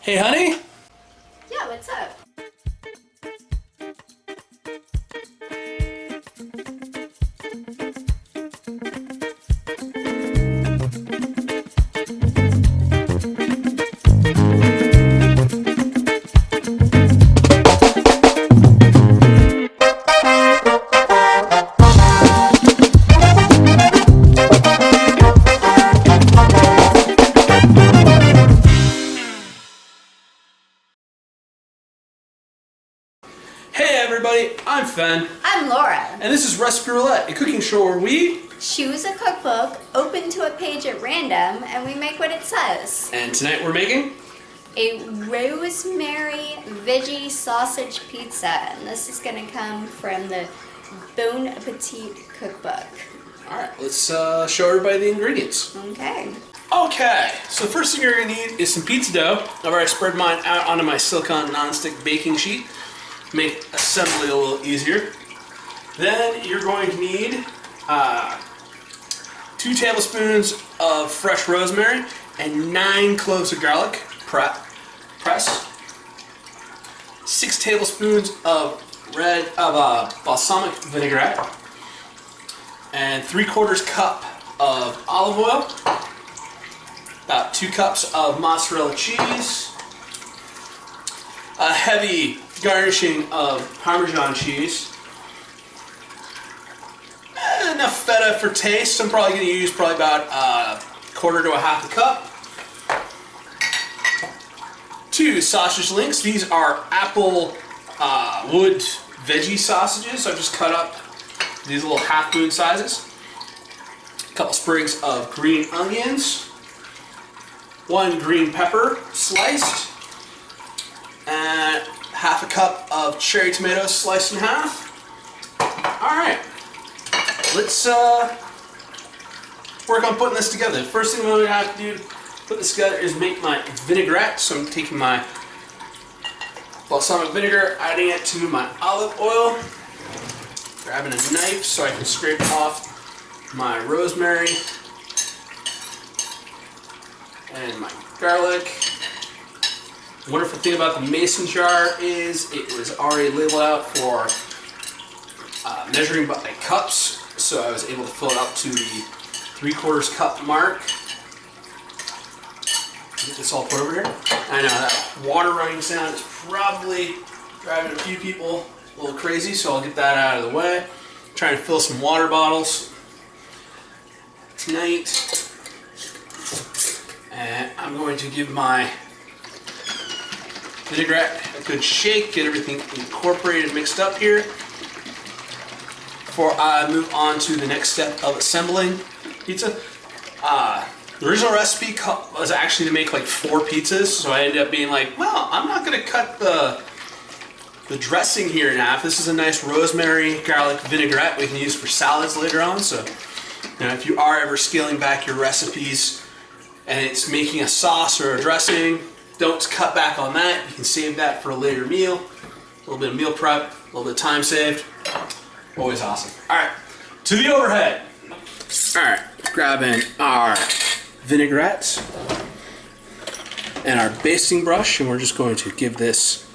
Hey, honey? Yeah, what's up? Hey everybody, I'm Fen, I'm Laura. and this is Recipe Roulette, a cooking show where we... Choose a cookbook, open to a page at random, and we make what it says. And tonight we're making... A Rosemary Veggie sausage pizza, and this is going to come from the Bon Appetit cookbook. Alright, let's show everybody the ingredients. Okay. Okay, so the first thing you're going to need is some pizza dough. I've already spread mine out onto my silicone nonstick baking sheet. Make assembly a little easier. Then you're going to need 2 tablespoons of fresh rosemary and 9 cloves of garlic pressed. 6 tablespoons of balsamic vinaigrette and 3/4 cup of olive oil. About 2 cups of mozzarella cheese. A heavy garnishing of Parmesan cheese. Enough feta for taste. I'm probably going to use about 1/4 to 1/2 cup. 2 sausage links. These are apple wood veggie sausages. I've just cut up these little half-moon sizes. A couple sprigs of green onions. 1 green pepper sliced. And 1/2 cup of cherry tomatoes sliced in half. Alright, let's work on putting this together. The first thing I'm going to have to do to put this together is make my vinaigrette. So I'm taking my balsamic vinegar, adding it to my olive oil, grabbing a knife so I can scrape off my rosemary and my garlic. The wonderful thing about the mason jar is it was already labeled out for measuring by cups, so I was able to fill it up to the 3/4 cup mark. Get this all put over here. I know that water running sound is probably driving a few people a little crazy, so I'll get that out of the way. I'm trying to fill some water bottles tonight, and I'm going to give my vinaigrette a good shake, get everything incorporated, mixed up here before I move on to the next step of assembling pizza. The original recipe was actually to make like 4 pizzas, so I ended up being like, well, I'm not going to cut the dressing here in half. This is a nice rosemary garlic vinaigrette we can use for salads later on. So, you know, if you are ever scaling back your recipes and it's making a sauce or a dressing, don't cut back on that. You can save that for a later meal. A little bit of meal prep, a little bit of time saved. Always awesome. Alright, to the overhead. Alright, grabbing our vinaigrettes and our basting brush, and we're just going to give this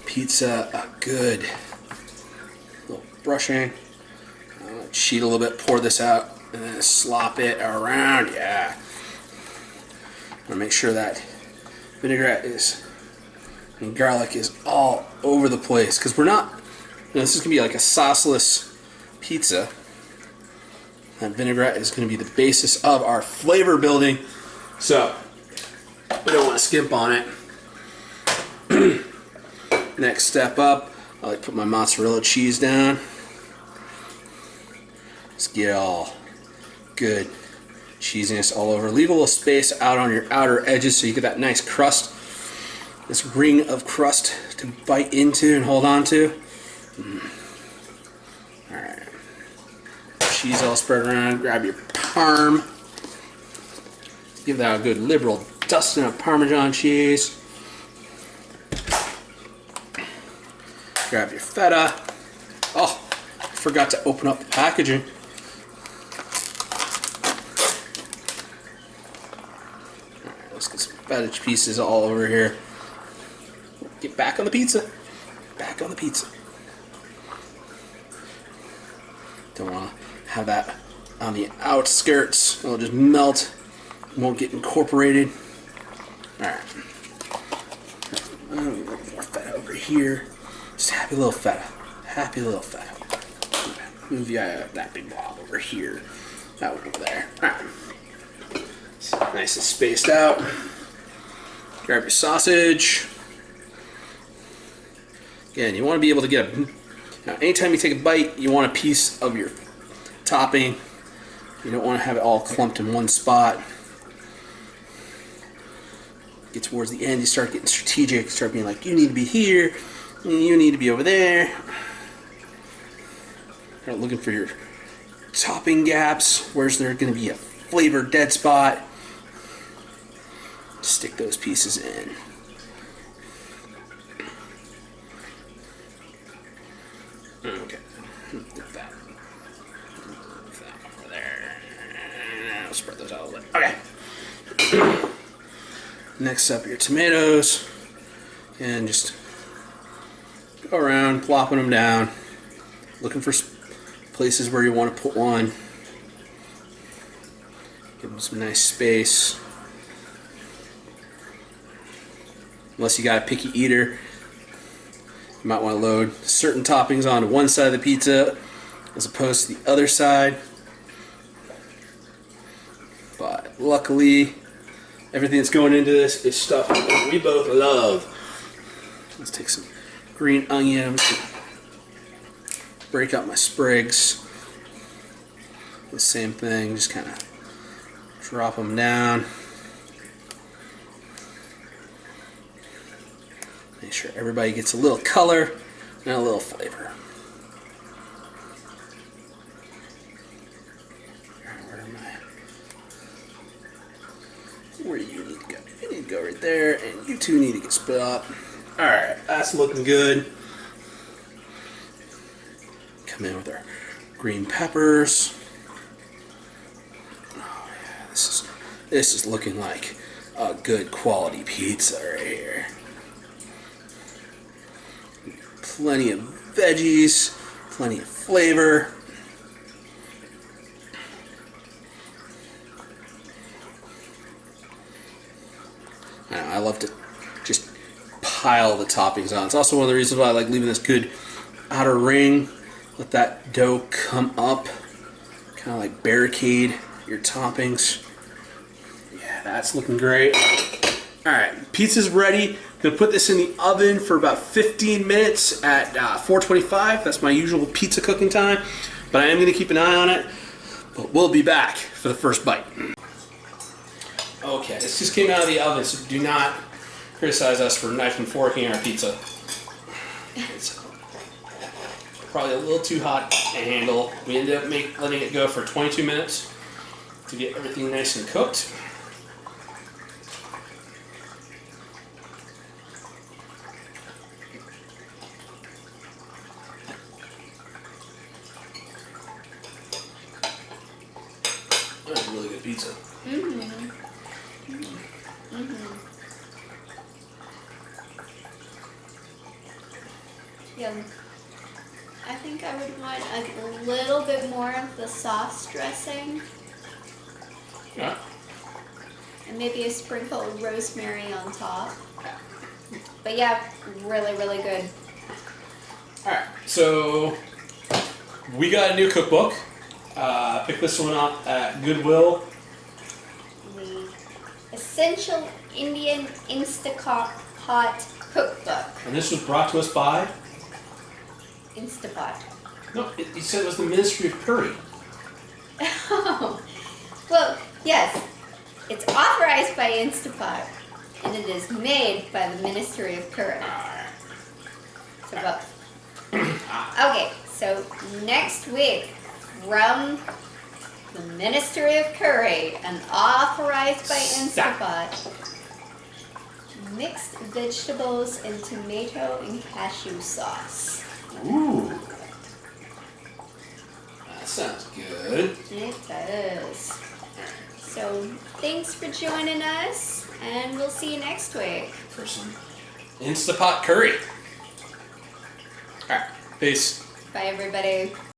pizza a good little brushing. Cheat a little bit, pour this out, and then slop it around. Yeah. I'm going to make sure that vinaigrette and garlic is all over the place, because we're not, you know, this is going to be like a sauceless pizza. That vinaigrette is going to be the basis of our flavor building, so we don't want to skimp on it. Next step up, I like to put my mozzarella cheese down. Let's get all good cheesiness all over. Leave a little space out on your outer edges so you get that nice crust, this ring of crust to bite into and hold on to. Alright. Cheese all spread around. Grab your parm. Give that a good liberal dusting of Parmesan cheese. Grab your feta. Oh, I forgot to open up the packaging. Let's get some feta pieces all over here. Get back on the pizza. Back on the pizza. Don't want to have that on the outskirts. It'll just melt. Won't get incorporated. Alright. A little more feta over here. Just happy little feta. Happy little feta. Move that big blob over here. That one over there. Alright. Nice and spaced out. Grab your sausage. Again, you want to be able to get a... Now, anytime you take a bite, you want a piece of your topping. You don't want to have it all clumped in one spot. Get towards the end, you start getting strategic. Start being like, you need to be here. You need to be over there. Start looking for your topping gaps. Where's there going to be a flavor dead spot? Stick those pieces in. Okay. Move that over there. I'll spread those out a little bit. Okay. Next up, your tomatoes. And just go around, plopping them down. Looking for places where you want to put one. Give them some nice space. Unless you got a picky eater, you might want to load certain toppings onto one side of the pizza as opposed to the other side. But luckily, everything that's going into this is stuff that we both love. Let's take some green onions, break out my sprigs. The same thing, just kind of drop them down. Make sure everybody gets a little color and a little flavor. Where do you need to go? You need to go right there, and you two need to get split up. Alright, that's looking good. Come in with our green peppers. Oh yeah, this is looking like a good quality pizza right here. Plenty of veggies, plenty of flavor. I love to just pile the toppings on. It's also one of the reasons why I like leaving this good outer ring. Let that dough come up, kind of like barricade your toppings. Yeah, that's looking great. Alright, pizza's ready. Gonna put this in the oven for about 15 minutes at 425. That's my usual pizza cooking time, but I am gonna keep an eye on it. But we'll be back for the first bite. Okay, this just came out of the oven, so do not criticize us for knife and forking our pizza. It's probably a little too hot to handle. We ended up letting it go for 22 minutes to get everything nice and cooked. That's a really good pizza. Yeah, I think I would want a little bit more of the sauce dressing. Yeah. And maybe a sprinkle of rosemary on top. But yeah, really, really good. Alright, so we got a new cookbook. Pick this one up at Goodwill. The Essential Indian Instapot Cookbook. And this was brought to us by? Instapot. No, he said it was the Ministry of Curry. Oh, well, yes. It's authorized by Instapot, and it is made by the Ministry of Curry. So both. Okay, so next week, from the Ministry of Curry and authorized by Instapot, mixed vegetables and tomato and cashew sauce. Ooh. That sounds good. It does. So, thanks for joining us, and we'll see you next week. For some Instapot curry. All right, peace. Bye, everybody.